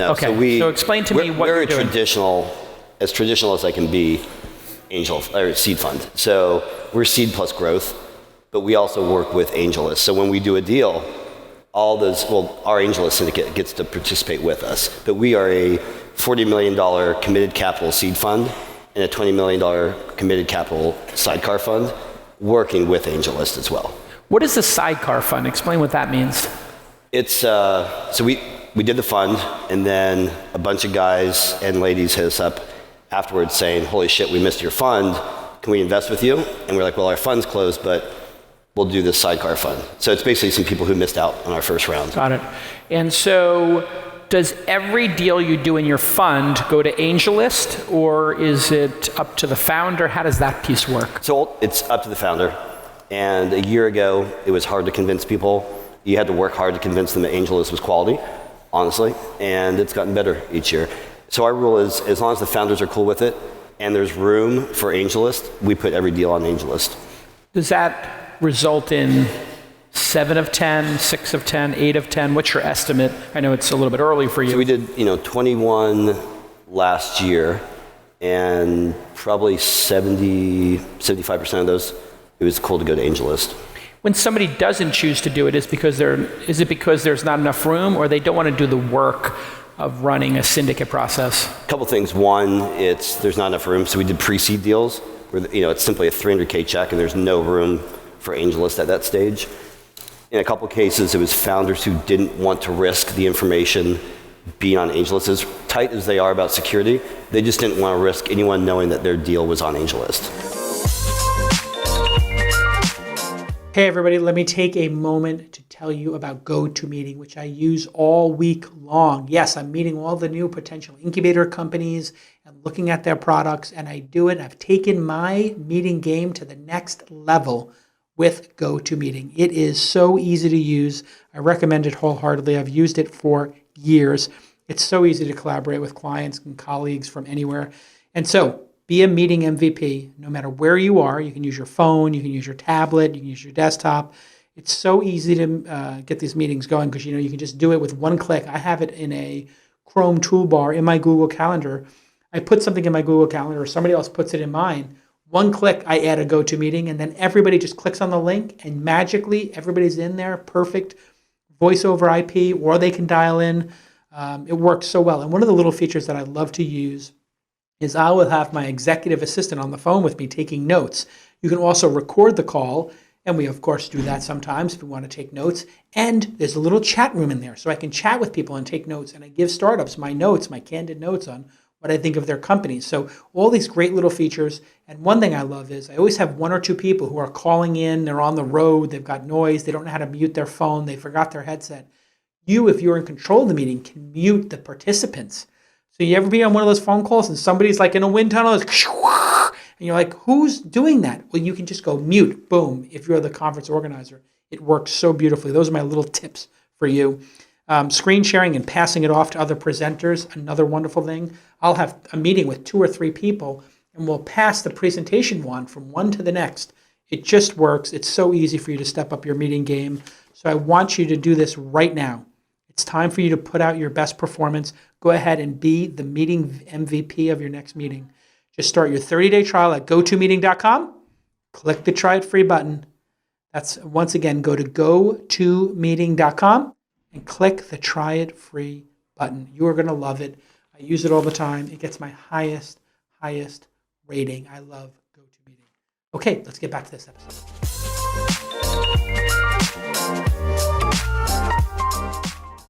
No. Okay. So explain to me what you're doing. We're as traditional as I can be, angel or seed fund. So we're seed plus growth, but we also work with AngelList. So when we do a deal, our AngelList syndicate gets to participate with us. But we are a $40 million committed capital seed fund and a $20 million committed capital sidecar fund, working with AngelList as well. What is the sidecar fund? Explain what that means. It's so we did the fund, and then a bunch of guys and ladies hit us up afterwards saying, "Holy shit, we missed your fund. Can we invest with you?" And we're like, "Well, our fund's closed, but we'll do this sidecar fund." So it's basically some people who missed out on our first round. Got it. And so does every deal you do in your fund go to AngelList, or is it up to the founder? How does that piece work? So it's up to the founder. And a year ago, it was hard to convince people. You had to work hard to convince them that AngelList was quality, honestly. And it's gotten better each year. So our rule is, as long as the founders are cool with it and there's room for AngelList, we put every deal on AngelList. Does that result in 7 of 10, 6 of 10, 8 of 10? What's your estimate? I know it's a little bit early for you. So we did, 21 last year, and probably 75% of those, it was cool to go to AngelList. When somebody doesn't choose to do it, is it because there's not enough room, or they don't want to do the work of running a syndicate process? A couple things. One, there's not enough room, so we did pre-seed deals where it's simply a $300K check, and there's no room for AngelList at that stage. In a couple cases, it was founders who didn't want to risk the information being on AngelList. As tight as they are about security, they just didn't want to risk anyone knowing that their deal was on AngelList. Hey everybody, let me take a moment to tell you about GoToMeeting, which I use all week long. Yes, I'm meeting all the new potential incubator companies and looking at their products, and I do it. I've taken my meeting game to the next level with GoToMeeting. It is so easy to use. I recommend it wholeheartedly. I've used it for years. It's so easy to collaborate with clients and colleagues from anywhere. And so, be a meeting MVP no matter where you are. You can use your phone, you can use your tablet, you can use your desktop. It's so easy to get these meetings going because you can just do it with one click. I have it in a Chrome toolbar in my Google Calendar. I put something in my Google Calendar, or somebody else puts it in mine. One click, I add a GoToMeeting, and then everybody just clicks on the link, and magically everybody's in there. Perfect voice over IP, or they can dial in. It works so well. And one of the little features that I love to use is I will have my executive assistant on the phone with me taking notes. You can also record the call, and we of course do that sometimes if we want to take notes. And there's a little chat room in there, so I can chat with people and take notes, and I give startups my notes, my candid notes on what I think of their companies. So all these great little features. And one thing I love is I always have 1 or 2 people who are calling in, they're on the road, they've got noise, they don't know how to mute their phone, they forgot their headset. You, if you're in control of the meeting, can mute the participants. So you ever be on one of those phone calls and somebody's like in a wind tunnel, and you're like, who's doing that? Well, you can just go mute, boom, if you're the conference organizer. It works so beautifully. Those are my little tips for you. Screen sharing and passing it off to other presenters, another wonderful thing. I'll have a meeting with 2 or 3 people, and we'll pass the presentation from one to the next. It just works. It's so easy for you to step up your meeting game. So I want you to do this right now. It's time for you to put out your best performance. Go ahead and be the meeting MVP of your next meeting. Just start your 30-day trial at gotomeeting.com. Click the Try It Free button. That's, once again, go to gotomeeting.com and click the Try It Free button. You are going to love it. I use it all the time. It gets my highest rating. I love GoToMeeting. Okay, let's get back to this episode.